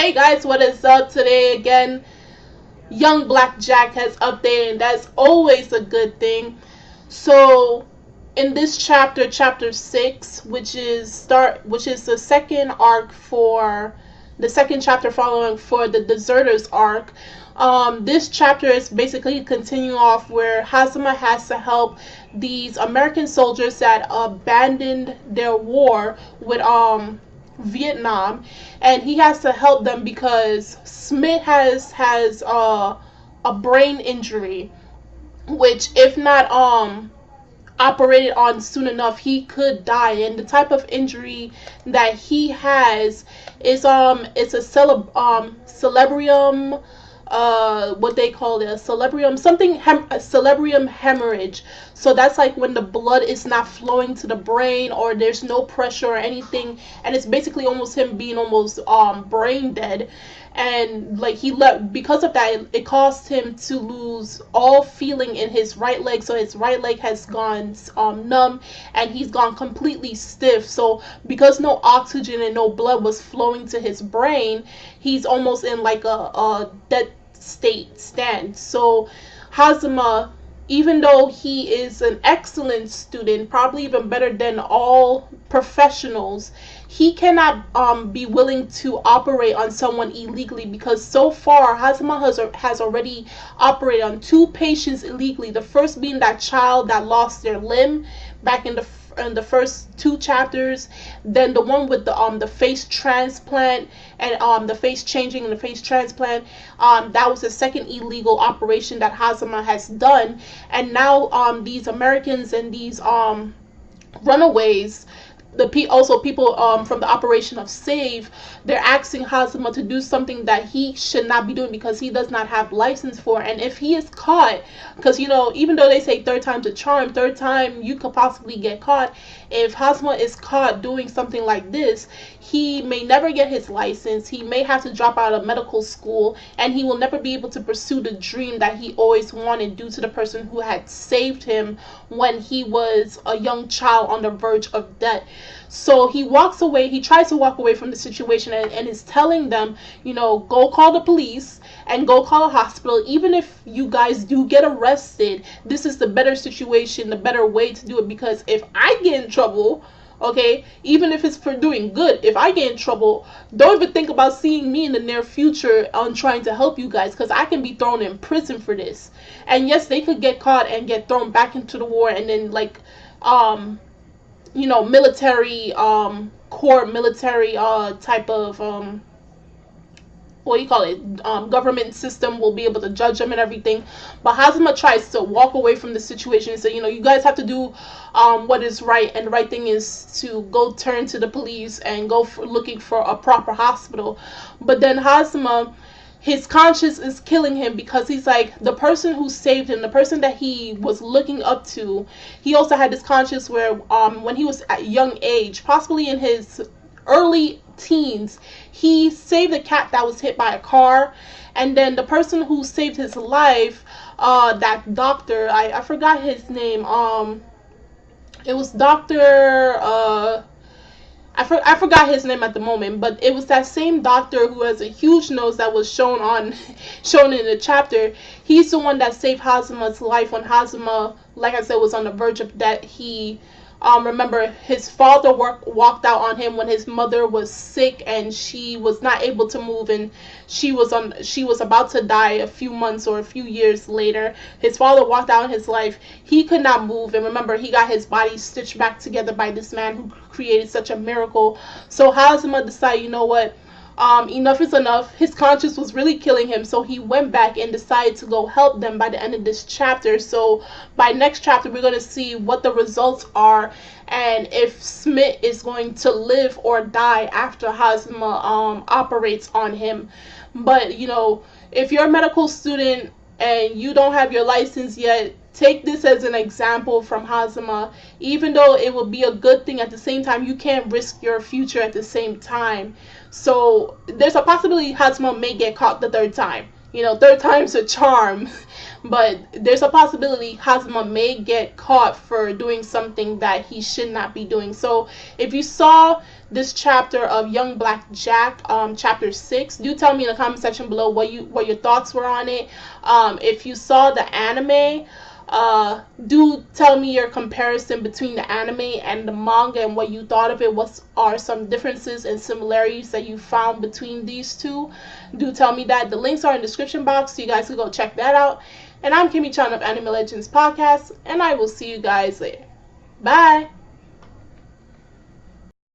Hey guys, what is up? Today again, young Black Jack has updated, and that's always a good thing. So in this chapter, chapter 6, which is the second arc for the second chapter following for the Deserters arc. This chapter is basically continuing off where Hazama has to help these American soldiers that abandoned their war with Vietnam, and he has to help them because Smith has a brain injury, which if not operated on soon enough, he could die. And the type of injury that he has is it's a cerebrium, what they call it, a cerebrium something, a cerebrium hemorrhage. So that's like when the blood is not flowing to the brain, or there's no pressure or anything, and it's basically almost him being almost brain dead. And like he let, because of that, it caused him to lose all feeling in his right leg. So his right leg has gone numb, and he's gone completely stiff. So because no oxygen and no blood was flowing to his brain, he's almost in like a dead state stand. So Hazama, even though he is an excellent student, probably even better than all professionals, he cannot be willing to operate on someone illegally, because so far Hazama has already operated on 2 patients illegally. The first being that child that lost their limb back in the first 2 chapters, then the one with the face transplant and the face changing and the face transplant. That was the second illegal operation that Hazama has done. And now these Americans and these runaways, also people from the operation of Save, they're asking Hazama to do something that he should not be doing because he does not have license for. And if he is caught, because even though they say third time's a charm, third time you could possibly get caught. If Hazama is caught doing something like this, he may never get his license. He may have to drop out of medical school, and he will never be able to pursue the dream that he always wanted due to the person who had saved him when he was a young child on the verge of death. So he walks away. He tries to walk away from the situation, and is telling them, go call the police and go call a hospital. Even if you guys do get arrested, this is the better situation, the better way to do it. Because if I get in trouble, okay, even if it's for doing good, if I get in trouble, don't even think about seeing me in the near future on trying to help you guys, because I can be thrown in prison for this. And yes, they could get caught and get thrown back into the war, and then like military court, military type of what do you call it, government system will be able to judge them and everything. But Hazama tries to walk away from the situation and say, you guys have to do what is right, and the right thing is to go turn to the police and go looking for a proper hospital. But then Hazama, his conscience is killing him, because he's like, the person who saved him, the person that he was looking up to, he also had this conscience where when he was at a young age, possibly in his early teens, he saved a cat that was hit by a car. And then the person who saved his life, that doctor, I forgot his name, it was Dr. I forgot his name at the moment, but it was that same doctor who has a huge nose that was shown in the chapter. He's the one that saved Hazama's life when Hazama, like I said, was on the verge of death. He remember, his father walked out on him when his mother was sick and she was not able to move, and she was about to die a few months or a few years later. His father walked out in his life. He could not move, and remember, he got his body stitched back together by this man who created such a miracle. So Hazama decided, you know what, enough is enough. His conscience was really killing him, so he went back and decided to go help them by the end of this chapter. So by next chapter, we're going to see what the results are, and if Smith is going to live or die after Hazama operates on him. But if you're a medical student and you don't have your license yet, take this as an example from Hazama. Even though it will be a good thing, at the same time, you can't risk your future at the same time. So there's a possibility Hazama may get caught the third time. Third time's a charm. But there's a possibility Hazama may get caught for doing something that he should not be doing. So if you saw this chapter of Young Black Jack, chapter 6. Do tell me in the comment section below what your thoughts were on it. If you saw the anime, do tell me your comparison between the anime and the manga and what you thought of it. What are some differences and similarities that you found between these two? Do tell me that. The links are in the description box, so you guys can go check that out. And I'm Kimmy Chan of Anime Legends Podcast, and I will see you guys later. Bye!